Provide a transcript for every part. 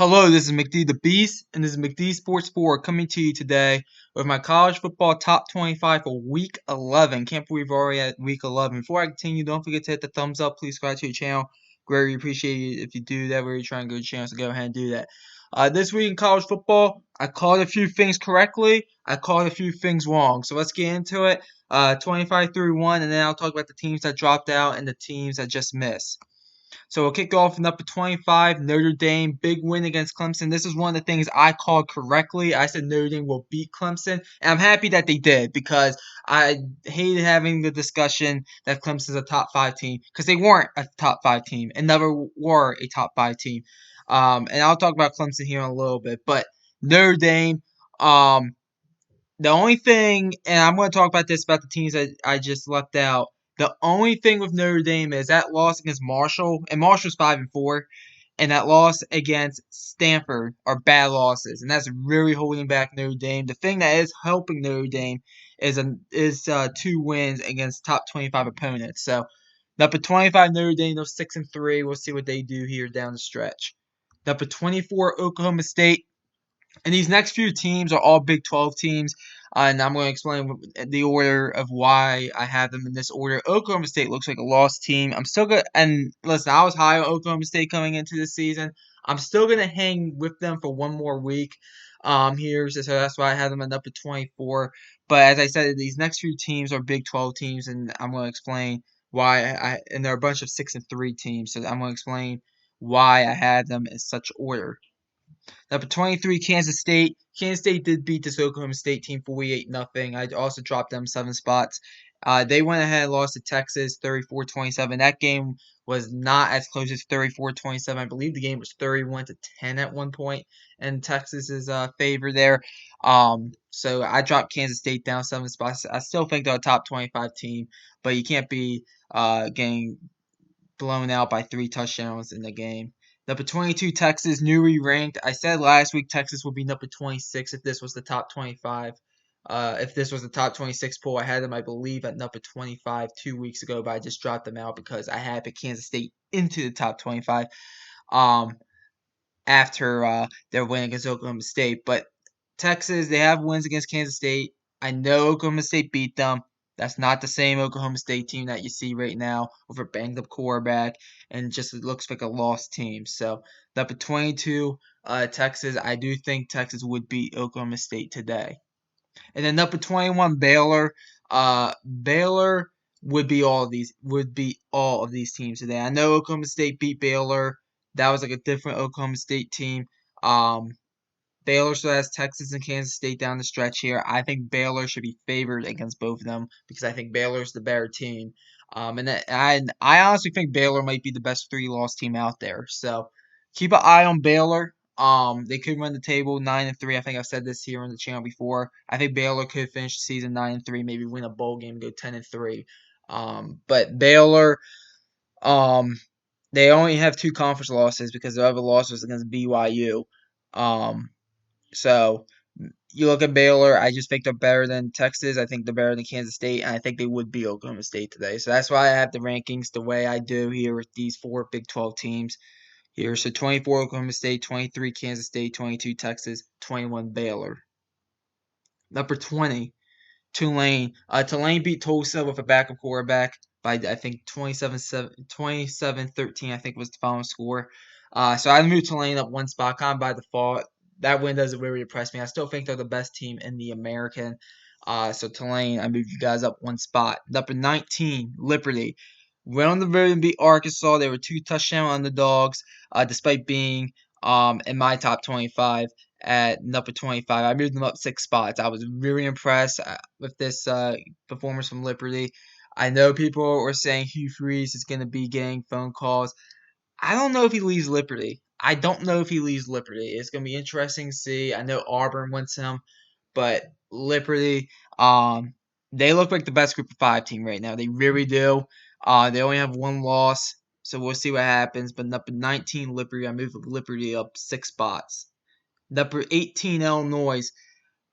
Hello, this is McD the Beast, and this is McD Sports 4 coming to you today with my college football top 25 for week 11. Can't believe we're already at week 11. Before I continue, don't forget to hit the thumbs up. Please subscribe to your channel. Greatly appreciate it if you do that. We're trying to go to channel, so go ahead and do that. This week in college football, I called a few things correctly. I called a few things wrong. So let's get into it. 25 through 1, and then I'll talk about the teams that dropped out and the teams that just missed. So we'll kick off in number 25, Notre Dame, big win against Clemson. This is one of the things I called correctly. I said Notre Dame will beat Clemson, and I'm happy that they did because I hated having the discussion that Clemson's a top 5 team because they weren't a top 5 team and never were a top 5 team. And I'll talk about Clemson here in a little bit, but Notre Dame, the only thing, and I'm going to talk about this about the teams that I just left out. The only thing with Notre Dame is that loss against Marshall, and Marshall's 5-4, and that loss against Stanford are bad losses, and that's really holding back Notre Dame. The thing that is helping Notre Dame is 2 wins against top 25 opponents. So number 25 Notre Dame, they're 6-3. We'll see what they do here down the stretch. Number 24 Oklahoma State. And these next few teams are all Big 12 teams, and I'm going to explain the order of why I have them in this order. Oklahoma State looks like a lost team. I'm still good, and listen, I was high on Oklahoma State coming into this season. I'm still going to hang with them for one more week here, so that's why I have them at number 24. But as I said, these next few teams are Big 12 teams, and I'm going to explain why and they're a bunch of 6-3 teams, so I'm going to explain why I had them in such order. Number 23, Kansas State. Kansas State did beat this Oklahoma State team 48-0. I also dropped them 7 spots. They went ahead and lost to Texas 34-27. That game was not as close as 34-27. I believe the game was 31-10 at one point in Texas's favor there. So I dropped Kansas State down 7 spots. I still think they're a top 25 team, but you can't be getting blown out by 3 touchdowns in the game. Number 22, Texas, newly ranked. I said last week Texas would be number 26 if this was the top 25. If this was the top 26 poll, I had them, I believe, at number 25 2 weeks ago, but I just dropped them out because I had picked Kansas State into the top 25 after their win against Oklahoma State. But Texas, they have wins against Kansas State. I know Oklahoma State beat them. That's not the same Oklahoma State team that you see right now with a banged up quarterback, and just it looks like a lost team. So number 22, Texas. I do think Texas would beat Oklahoma State today. And then number 21, Baylor. Baylor would be all of these teams today. I know Oklahoma State beat Baylor. That was like a different Oklahoma State team. Baylor still has Texas and Kansas State down the stretch here. I think Baylor should be favored against both of them because I think Baylor's the better team. I honestly think Baylor might be the best 3-loss team out there. So keep an eye on Baylor. They could run the table 9-3. I think I've said this here on the channel before. I think Baylor could finish the season 9-3, maybe win a bowl game, go 10-3. But Baylor, they only have 2 conference losses because the other loss was against BYU. So you look at Baylor, I just think they're better than Texas. I think they're better than Kansas State, and I think they would beat Oklahoma State today. So that's why I have the rankings the way I do here with these 4 Big 12 teams here. So 24 Oklahoma State, 23 Kansas State, 22 Texas, 21 Baylor. Number 20, Tulane. Tulane beat Tulsa with a backup quarterback by I think 27-13, I think was the final score. So I moved Tulane up 1 spot, kind of by default. That win doesn't really impress me. I still think they're the best team in the American. So Tulane, I moved you guys up 1 spot. Number 19, Liberty. Went on the road and beat Arkansas. They were 2 touchdown underdogs, despite being in my top 25 at number 25. I moved them up 6 spots. I was really impressed with this performance from Liberty. I know people were saying Hugh Freeze is going to be getting phone calls. I don't know if he leaves Liberty. I don't know if he leaves Liberty. It's going to be interesting to see. I know Auburn wants him, but Liberty, they look like the best group of 5 team right now. They really do. They only have 1 loss, so we'll see what happens. But number 19, Liberty, I moved Liberty up 6 spots. Number 18, Illinois.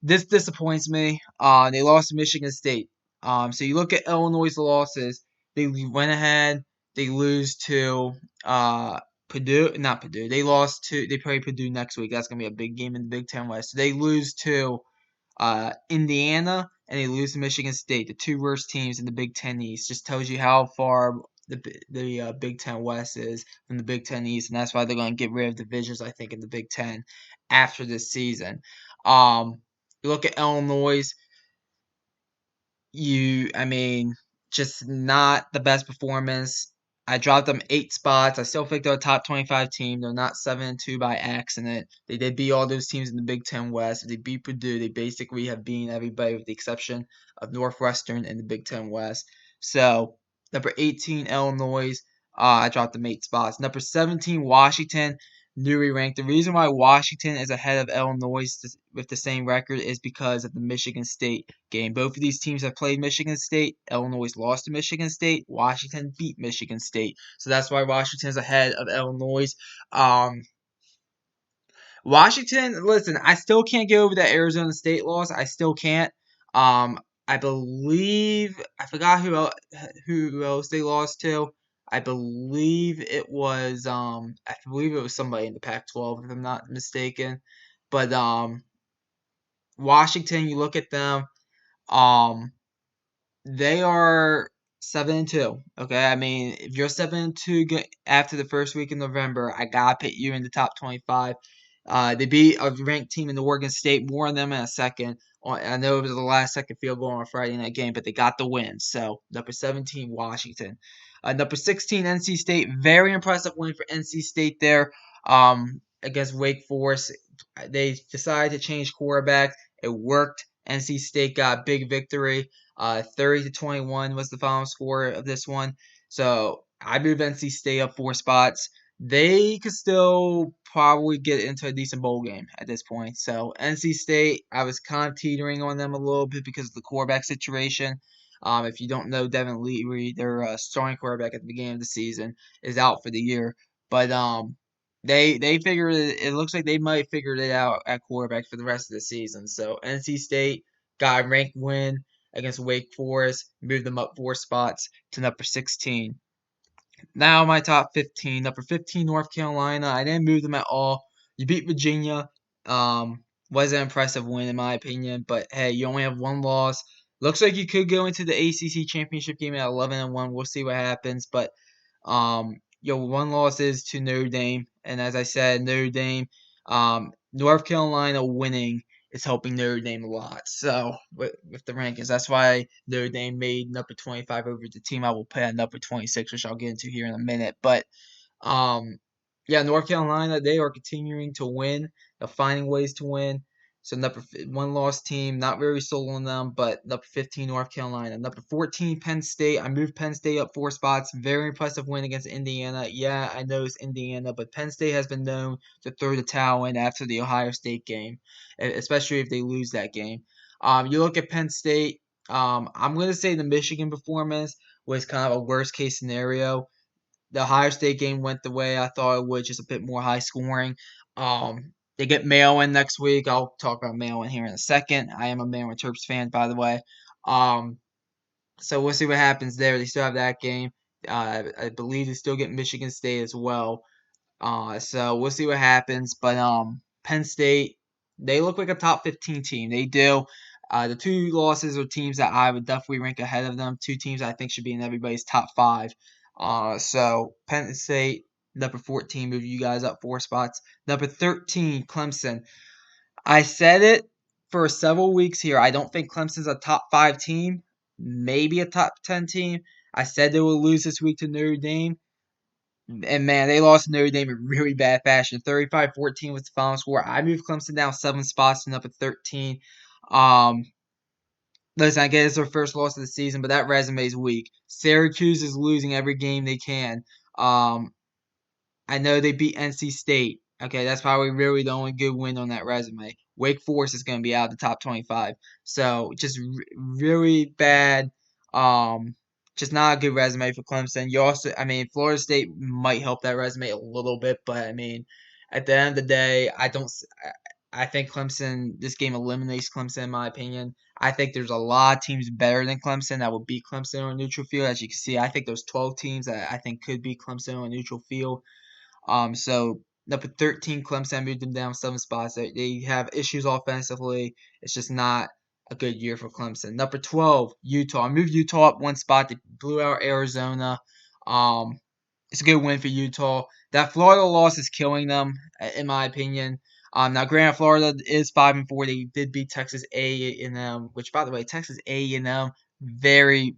This disappoints me. They lost to Michigan State. So you look at Illinois' losses. They went ahead. They lose to Purdue, not Purdue. They lost to. They play Purdue next week. That's gonna be a big game in the Big Ten West. So they lose to Indiana, and they lose to Michigan State, the two worst teams in the Big Ten East. Just tells you how far the Big Ten West is from the Big Ten East, and that's why they're going to get rid of divisions, I think, in the Big Ten after this season. You look at Illinois. I mean, just not the best performance. I dropped them 8 spots. I still think they're a top 25 team. They're not 7-2 by accident. They did beat all those teams in the Big Ten West. If they beat Purdue, they basically have beaten everybody with the exception of Northwestern in the Big Ten West. So, number 18, Illinois. I dropped them 8 spots. Number 17, Washington, newly ranked. The reason why Washington is ahead of Illinois with the same record is because of the Michigan State game. Both of these teams have played Michigan State. Illinois lost to Michigan State. Washington beat Michigan State. So that's why Washington is ahead of Illinois. Um, Washington, listen, I still can't get over that Arizona State loss. I still can't. Um, I believe I forgot who else they lost to. I believe it was somebody in the Pac-12 if I'm not mistaken. But Washington, you look at them. Um, they are 7-2. Okay, I mean, if you're 7-2 after the first week in November, I gotta put you in the top 25. They beat a ranked team in the Oregon State. More on them in a second. I know it was the last second field goal on a Friday night game, but they got the win. So number 17, Washington. Number 16, NC State. Very impressive win for NC State there. Against Wake Forest. They decided to change quarterbacks. It worked. NC State got a big victory. 30-21 was the final score of this one. So I moved NC State up 4 spots. They could still probably get into a decent bowl game at this point. So NC State, I was kind of teetering on them a little bit because of the quarterback situation. If you don't know, Devin Leary, their starting quarterback at the beginning of the season, is out for the year. But they figured it looks like they might figure it out at quarterback for the rest of the season. So NC State got a ranked win against Wake Forest, moved them up 4 spots to number 16. Now my top 15. Number 15, North Carolina. I didn't move them at all. You beat Virginia. Was an impressive win in my opinion, but hey, you only have one loss. Looks like you could go into the ACC championship game at 11-1. We'll see what happens, but your one loss is to Notre Dame, and as I said, Notre Dame, North Carolina winning is helping Notre Dame a lot. So with the rankings, that's why Notre Dame made number 25 over the team I will put at number 26, which I'll get into here in a minute. But um, yeah, North Carolina, they are continuing to win. They're finding ways to win. So one loss team, not very sold on them, but number 15 North Carolina, number 14 Penn State. I moved Penn State up 4 spots. Very impressive win against Indiana. Yeah, I know it's Indiana, but Penn State has been known to throw the towel in after the Ohio State game, especially if they lose that game. You look at Penn State. I'm gonna say the Michigan performance was kind of a worst case scenario. The Ohio State game went the way I thought it would, just a bit more high scoring. They get Maryland next week. I'll talk about Maryland here in a second. I am a Maryland Terps fan, by the way. Um, so we'll see what happens there. They still have that game. I believe they still get Michigan State as well. So we'll see what happens. But Penn State, they look like a top 15 team. They do. The two losses are teams that I would definitely rank ahead of them. Two teams I think should be in everybody's top 5. So Penn State, number 14, move you guys up 4 spots. Number 13, Clemson. I said it for several weeks here. I don't think Clemson's a top 5 team, maybe a top 10 team. I said they will lose this week to Notre Dame. And man, they lost to Notre Dame in really bad fashion. 35-14 was the final score. I moved Clemson down 7 spots to number 13. Um, Listen, I get it's their first loss of the season, but that resume is weak. Syracuse is losing every game they can. Um, I know they beat NC State. Okay, that's probably really the only good win on that resume. Wake Forest is going to be out of the top 25. So just really bad. Um, just not a good resume for Clemson. You also, I mean, Florida State might help that resume a little bit, but I mean, at the end of the day, I think Clemson. This game eliminates Clemson, in my opinion. I think there's a lot of teams better than Clemson that will beat Clemson on a neutral field. As you can see, I think there's 12 teams that I think could beat Clemson on a neutral field. So number 13 Clemson moved them down 7 spots. They have issues offensively. It's just not a good year for Clemson. Number 12 Utah. I moved Utah up 1 spot. They blew out Arizona. Um, it's a good win for Utah. That Florida loss is killing them, in my opinion. Now, granted, Florida is 5-4. They did beat Texas A&M, which, by the way, Texas A&M,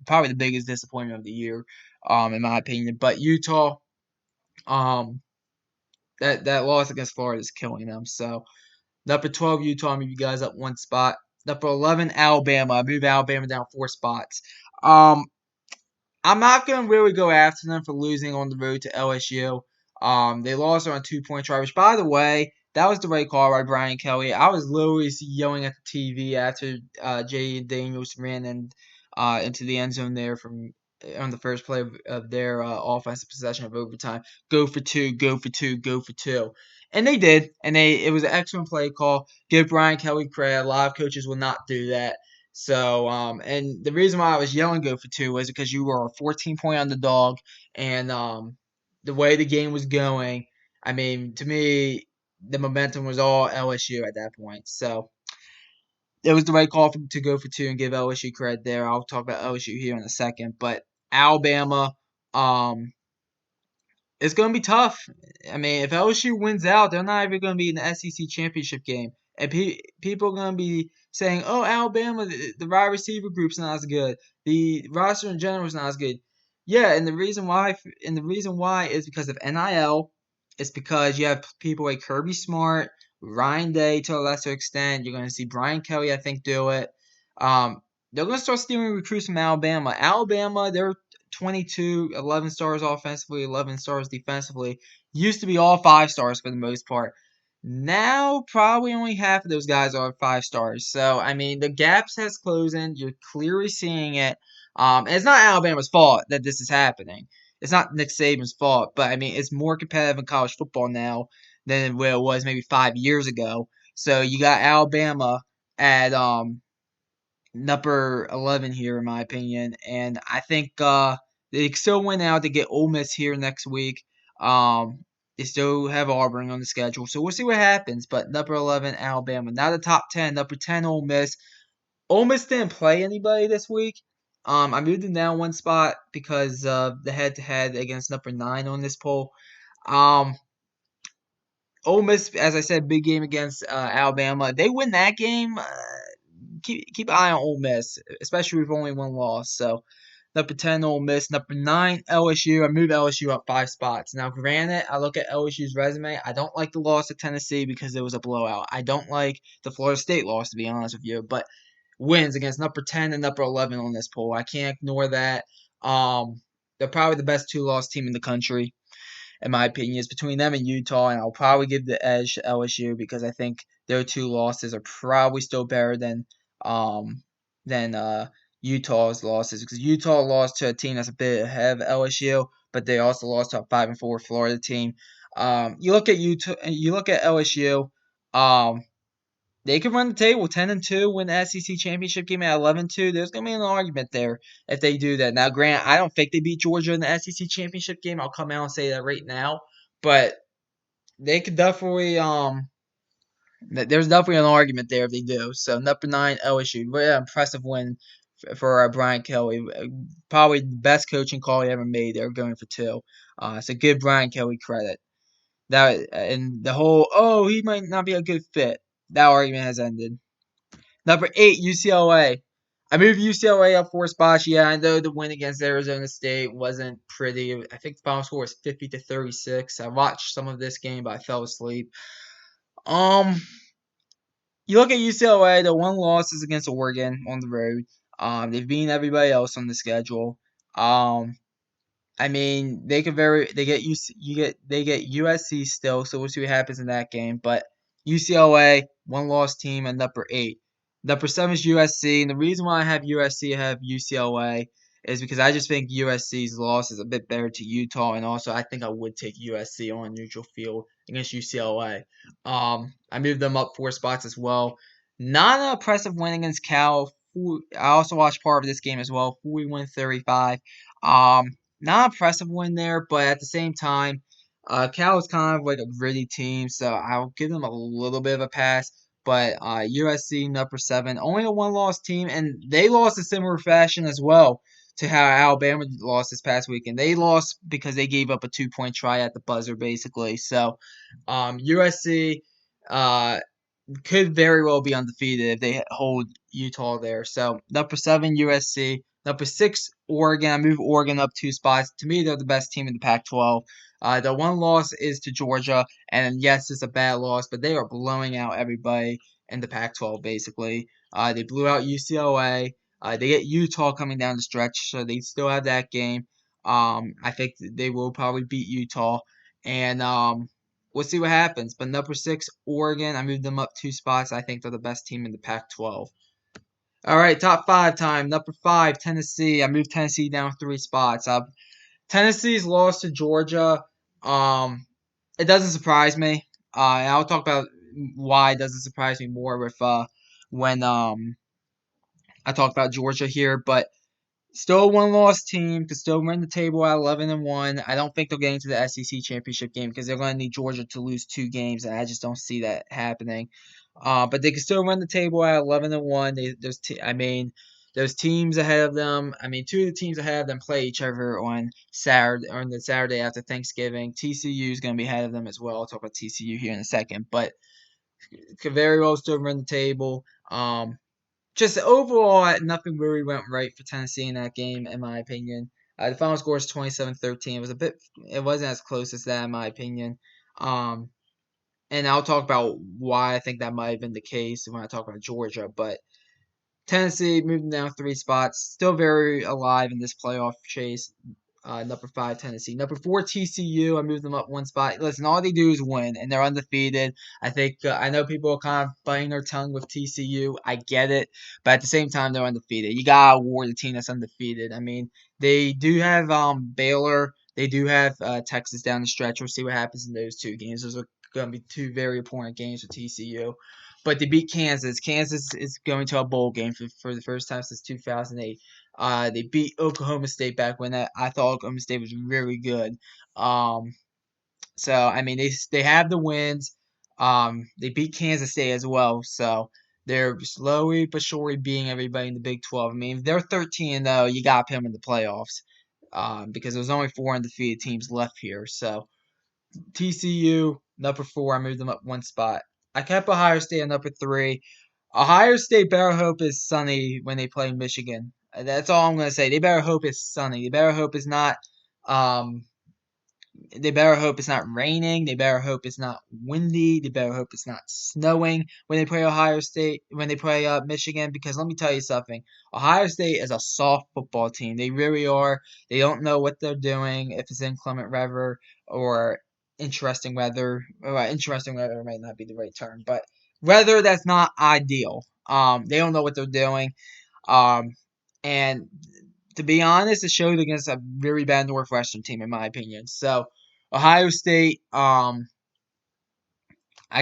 probably the biggest disappointment of the year, in my opinion. But Utah, um, that loss against Florida is killing them. So number 12 Utah, move you guys up 1 spot. Number 11 Alabama, I move Alabama down 4 spots. Um, I'm not gonna really go after them for losing on the road to LSU. They lost on a 2-point try, which, by the way, that was the right call by Brian Kelly. I was literally yelling at the TV after Jay Daniels ran into the end zone there from on the first play of their offensive possession of overtime. Go for two, go for two, go for two. And they did, and it was an excellent play call. Give Brian Kelly credit. A lot of coaches will not do that. So, and the reason why I was yelling go for two was because you were a 14-point underdog, and the way the game was going, I mean, to me, the momentum was all LSU at that point. So, it was the right call to go for two and give LSU credit there. I'll talk about LSU here in a second, but Alabama, um, it's going to be tough. I mean, if LSU wins out, they're not even going to be in the SEC championship game. And people are going to be saying, oh, Alabama, the wide receiver group's not as good. The roster in general is not as good. Yeah, and the reason why is because of NIL. It's because you have people like Kirby Smart, Ryan Day to a lesser extent. You're going to see Brian Kelly, I think, do it. Um, they're going to start stealing recruits from Alabama. Alabama, they're 22, 11 stars offensively, 11 stars defensively. Used to be all 5 stars for the most part. Now, probably only half of those guys are 5 stars. So, I mean, the gaps has closing. You're clearly seeing it. And it's not Alabama's fault that this is happening. It's not Nick Saban's fault. But, I mean, it's more competitive in college football now than where it was maybe 5 years ago. So, you got Alabama at number 11 here, in my opinion. And I think they still win out to get Ole Miss here next week. They still have Auburn on the schedule, so we'll see what happens. But number 11, Alabama, not a top 10. Number 10, Ole Miss. Ole Miss didn't play anybody this week. I moved them down 1 spot because of the head-to-head against number 9 on this poll. Um, Ole Miss, as I said, big game against Alabama. They win that game. Keep an eye on Ole Miss, especially with only one loss. So number 10, Ole Miss. Number 9, LSU. I moved LSU up 5 spots. Now, granted, I look at LSU's resume. I don't like the loss to Tennessee because it was a blowout. I don't like the Florida State loss, to be honest with you. But wins against number 10 and number 11 on this poll. I can't ignore that. They're probably the best two-loss team in the country, in my opinion. It's between them and Utah, and I'll probably give the edge to LSU because I think their 2 losses are probably still better um than Utah's losses, because Utah lost to a team that's a bit ahead of LSU, but they also lost to a 5-4 Florida team. You look at Utah, you look at LSU. Um, they could run the table 10-2, win the SEC championship game at 11-2. There's gonna be an argument there if they do that. Now, Grant, I don't think they beat Georgia in the SEC championship game. I'll come out and say that right now, but they could definitely there's definitely an argument there if they do. So number 9 LSU, very impressive win for Brian Kelly. Probably the best coaching call he ever made. They're going for 2. So give Brian Kelly credit. That and the whole he might not be a good fit. That argument has ended. Number 8 UCLA. I moved UCLA up 4 spots. Yeah, I know the win against Arizona State wasn't pretty. I think the final score was 50-36. I watched some of this game, but I fell asleep. Um, you look at UCLA, the one loss is against Oregon on the road. They've beaten everybody else on the schedule. Um, I mean, they get USC still, so we'll see what happens in that game. But UCLA, one loss team, and number 8. Number 7 is USC, and the reason why I have USC ahead of UCLA is because I just think USC's loss is a bit better to Utah, and also I think I would take USC on neutral field against UCLA. I moved them up 4 spots as well. Not an impressive win against Cal. I also watched part of this game as well, 41-35. Not impressive win there, but at the same time, Cal is kind of like a gritty team, so I'll give them a little bit of a pass. But USC number 7, only a one-loss team, and they lost in similar fashion as well to how Alabama lost this past weekend. They lost because they gave up a 2-point try at the buzzer, basically. So, USC could very well be undefeated if they hold Utah there. So number 7 USC, number 6 Oregon. I move Oregon up 2 spots. To me, they're the best team in the Pac-12. The one loss is to Georgia, and yes, it's a bad loss, but they are blowing out everybody in the Pac-12 basically. They blew out UCLA. They get Utah coming down the stretch, so they still have that game. I think they will probably beat Utah, and we'll see what happens. But number 6, Oregon, I moved them up 2 spots. I think they're the best team in the Pac-12. All right, top 5 time. Number 5, Tennessee. I moved Tennessee down 3 spots. Tennessee's loss to Georgia. Um, it doesn't surprise me. And I'll talk about why it doesn't surprise me more with when I talk about Georgia here. But still a one-loss team, could still win the table at 11-1. I don't think they'll get into the SEC championship game because they're going to need Georgia to lose 2 games, and I just don't see that happening. But they can still run the table at 11-1. Those teams ahead of them. I mean, 2 of the teams ahead of them play each other on the Saturday after Thanksgiving. TCU is going to be ahead of them as well. I'll talk about TCU here in a second, but could very well still run the table. Just overall, nothing really went right for Tennessee in that game, in my opinion. The final score is 27-13. It wasn't as close as that, in my opinion. Um, and I'll talk about why I think that might have been the case when I talk about Georgia. But Tennessee moving down 3 spots, still very alive in this playoff chase. Number 5, Tennessee. Number 4, TCU. I moved them up 1 spot. Listen, all they do is win, and they're undefeated. I think I know people are kind of biting their tongue with TCU. I get it, but at the same time, they're undefeated. You gotta award a team that's undefeated. I mean, they do have Baylor. They do have Texas down the stretch. We'll see what happens in those 2 games. Those are going to be 2 very important games for TCU. But they beat Kansas. Kansas is going to a bowl game for the first time since 2008. They beat Oklahoma State back when I thought Oklahoma State was really good. Um, so I mean they have the wins. They beat Kansas State as well. So they're slowly but surely beating everybody in the Big 12. I mean, if they're 13 though, you got to put them in the playoffs. Because there's only 4 undefeated teams left here. So TCU, number 4, I moved them up 1 spot. I kept Ohio State at number 3. Ohio State better hope is sunny when they play Michigan. That's all I'm gonna say. They better hope it's sunny. They better hope it's not um they better hope it's not raining. They better hope it's not windy. They better hope it's not snowing when they play Ohio State, when they play Michigan. Because let me tell you something, Ohio State is a soft football team. They really are. They don't know what they're doing if it's inclement weather or interesting weather. Well, interesting weather might not be the right term, but weather that's not ideal. They don't know what they're doing. Um, and to be honest, it showed against a very bad Northwestern team, in my opinion. So, Ohio State, I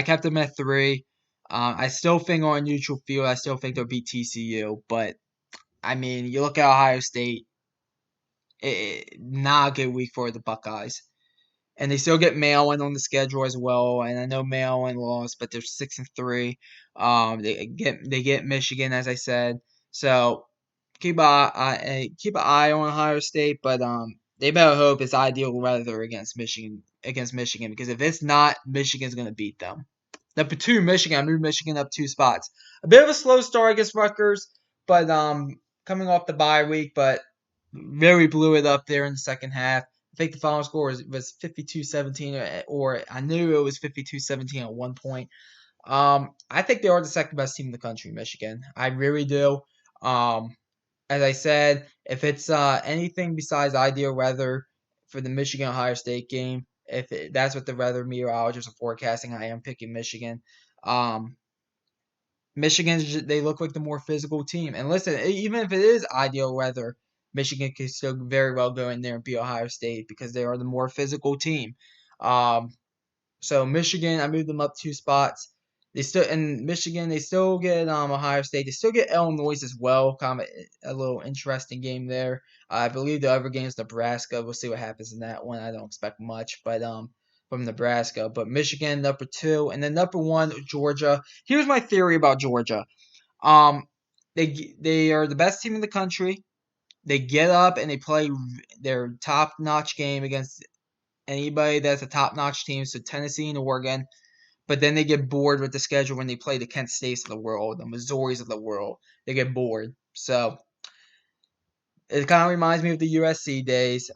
kept them at 3. I still think on neutral field, I still think they'll beat TCU. But, I mean, you look at Ohio State, not a good week for the Buckeyes. And they still get Maryland on the schedule as well. And I know Maryland lost, but they're 6-3. They get Michigan, as I said. So keep an eye on Ohio State, but they better hope it's ideal weather against Michigan because if it's not, Michigan's gonna beat them. Number 2, Michigan. I moved Michigan up 2 spots. A bit of a slow start against Rutgers, but coming off the bye week, but really blew it up there in the second half. I think the final score was 52-17, or I knew it was 52-17 at one point. I think they are the second best team in the country, Michigan. I really do. Um, as I said, if it's anything besides ideal weather for the Michigan Ohio State game, that's what the weather meteorologists are forecasting, I am picking Michigan. Um, they look like the more physical team. And listen, even if it is ideal weather, Michigan can still very well go in there and beat Ohio State because they are the more physical team. Um, so Michigan, I moved them up 2 spots. They still get Ohio State. They still get Illinois as well. Kind of a little interesting game there. I believe the other game is Nebraska. We'll see what happens in that one. I don't expect much, but from Nebraska. But Michigan, number 2. And then number 1, Georgia. Here's my theory about Georgia. Um, they are the best team in the country. They get up and they play their top-notch game against anybody that's a top-notch team, so Tennessee and Oregon. But then they get bored with the schedule when they play the Kent States of the world, the Missouris of the world. They get bored. So it kind of reminds me of the USC days,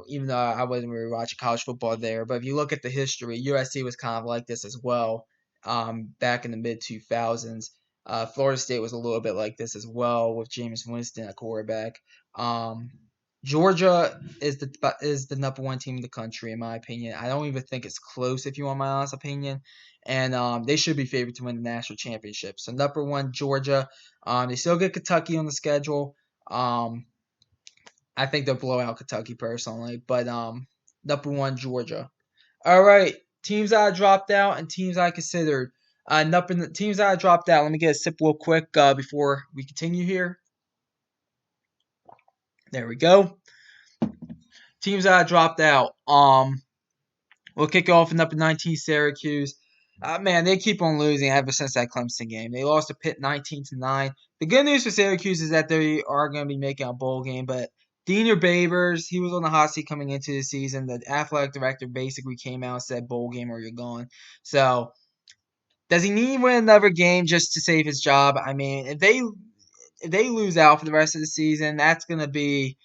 even though I wasn't really watching college football there. But if you look at the history, USC was kind of like this as well back in the mid-2000s. Florida State was a little bit like this as well with Jameis Winston at quarterback. Um, Georgia is the number 1 team in the country, in my opinion. I don't even think it's close, if you want my honest opinion. And they should be favored to win the national championship. So number 1, Georgia. They still get Kentucky on the schedule. I think they'll blow out Kentucky personally, but number 1, Georgia. All right, teams that I dropped out and teams I considered. Teams that I dropped out. Let me get a sip real quick before we continue here. There we go. Teams that I dropped out. We'll kick off in number 19, Syracuse. Man, they keep on losing ever since that Clemson game. They lost to Pitt 19-9. The good news for Syracuse is that they are going to be making a bowl game, but Daniel Babers, he was on the hot seat coming into the season. The athletic director basically came out and said, bowl game or you're gone. So, does he need to win another game just to save his job? I mean, if they lose out for the rest of the season, that's going to be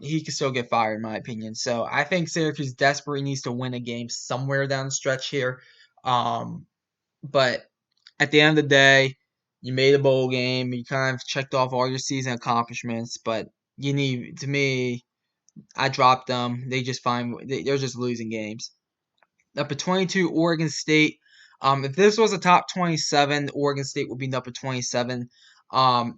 he could still get fired, in my opinion. So I think Syracuse desperately needs to win a game somewhere down the stretch here. But at the end of the day, you made a bowl game. You kind of checked off all your season accomplishments. But to me, I dropped them. They're just losing games. Number 22, Oregon State. If this was a top 27, Oregon State would be number 27. I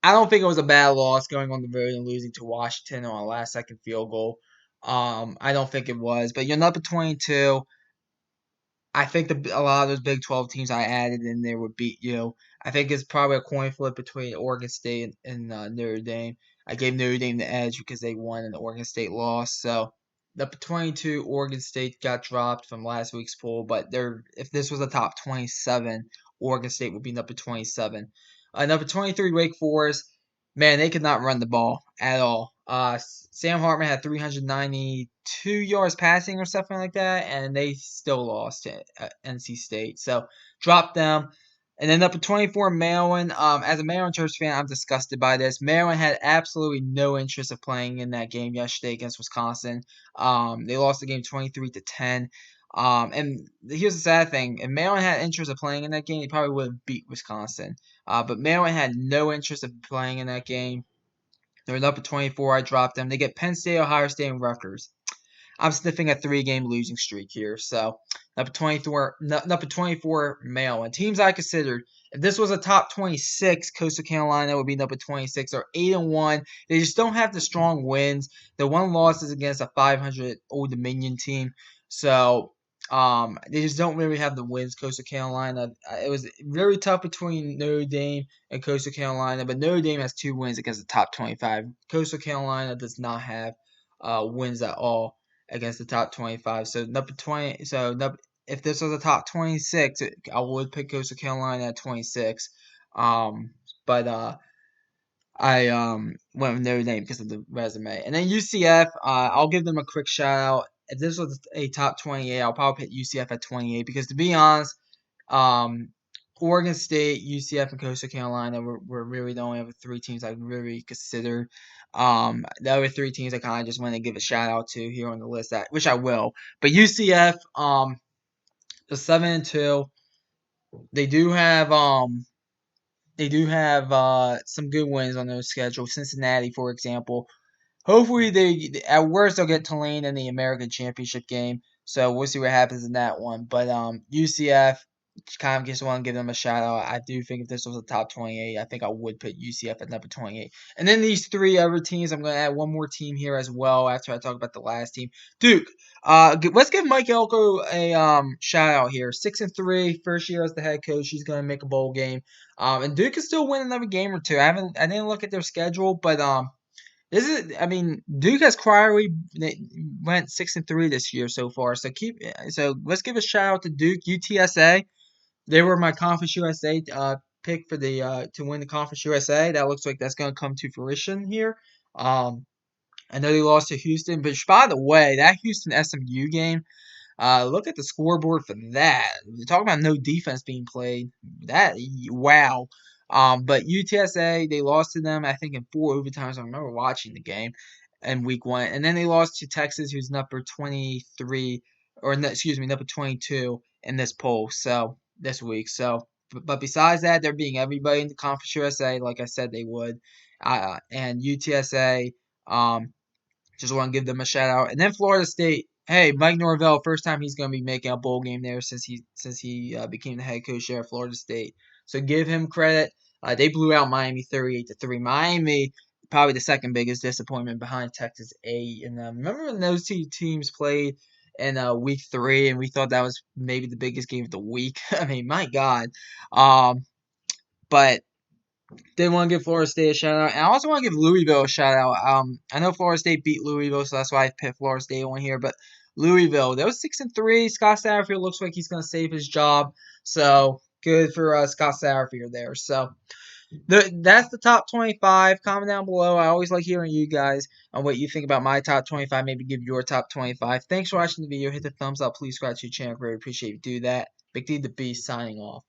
don't think it was a bad loss going on the road and losing to Washington on a last-second field goal. I don't think it was. But you're number 22. I think a lot of those Big 12 teams I added in there would beat you. I think it's probably a coin flip between Oregon State and Notre Dame. I gave Notre Dame the edge because they won and Oregon State lost. So number 22, Oregon State got dropped from last week's poll. But if this was a top 27, Oregon State would be number 27. Number 23, Wake Forest. Man, they could not run the ball at all. Sam Hartman had 392 yards passing or something like that, and they still lost to NC State. So, dropped them. And then number 24, Maryland. As a Maryland Terps fan, I'm disgusted by this. Maryland had absolutely no interest of playing in that game yesterday against Wisconsin. They lost the game 23-10. And here's the sad thing. If Maryland had interest of playing in that game, they probably would have beat Wisconsin. But Maryland had no interest of playing in that game. They're number 24. I dropped them. They get Penn State, Ohio State, and Rutgers. I'm sniffing a 3-game losing streak here. So number 24, Maryland. Teams I considered. If this was a top 26, Coastal Carolina would be number 26 or 8-1. They just don't have the strong wins. The one loss is against a 500 Old Dominion team. So they just don't really have the wins. Coastal Carolina. It was very tough between Notre Dame and Coastal Carolina, but Notre Dame has 2 wins against the top 25. Coastal Carolina does not have wins at all against the top 25. So number 20. If this was a top 26, I would pick Coastal Carolina at 26. But I went with Notre Dame because of the resume. And then UCF, I'll give them a quick shout out. If this was a top 28, I'll probably pick UCF at 28 because to be honest, Oregon State, UCF, and Coastal Carolina were really the only other 3 teams I really considered. The other 3 teams I kind of just want to give a shout out to here on the list, which I will. But UCF, the 7-2, they do have some good wins on their schedule. Cincinnati, for example. Hopefully, at worst they'll get Tulane in the American Championship game. So we'll see what happens in that one. But UCF, kind of just want to give them a shout out. I do think if this was a top 28, I think I would put UCF at number 28. And then these 3 other teams, I'm going to add one more team here as well after I talk about the last team. Duke. Let's give Mike Elko a shout out here. 6-3, first year as the head coach. He's going to make a bowl game. And Duke can still win another game or two. I didn't look at their schedule, but This is, I mean, Duke has quietly they went 6-3 this year so far. So let's give a shout out to Duke, UTSA. They were my Conference USA pick for the to win the Conference USA. That looks like that's going to come to fruition here. Um, I know they lost to Houston, but by the way, that Houston SMU game. Look at the scoreboard for that. Talk about no defense being played. That wow. But UTSA they lost to them I think in 4 overtimes. I remember watching the game in week 1, and then they lost to Texas, who's number 23 or no, excuse me, number 22 in this poll. So this week. So, but besides that, they're beating everybody in the Conference USA, like I said they would. And UTSA. Just want to give them a shout out. And then Florida State. Hey, Mike Norvell, first time he's going to be making a bowl game there since he became the head coach there at Florida State. So give him credit. They blew out Miami 38-3. Miami probably the second biggest disappointment behind Texas A. And remember when those two teams played in week 3, and we thought that was maybe the biggest game of the week. I mean, my God. But did want to give Florida State a shout out, and I also want to give Louisville a shout out. I know Florida State beat Louisville, so that's why I picked Florida State on here. But Louisville, they was 6-3. Scott Satterfield looks like he's going to save his job, so good for Scott Satterfield there. So that's the top 25. Comment down below. I always like hearing you guys on what you think about my top 25. Maybe give your top 25. Thanks for watching the video. Hit the thumbs up. Please subscribe to the channel. Really appreciate you do that. Big D the Beast signing off.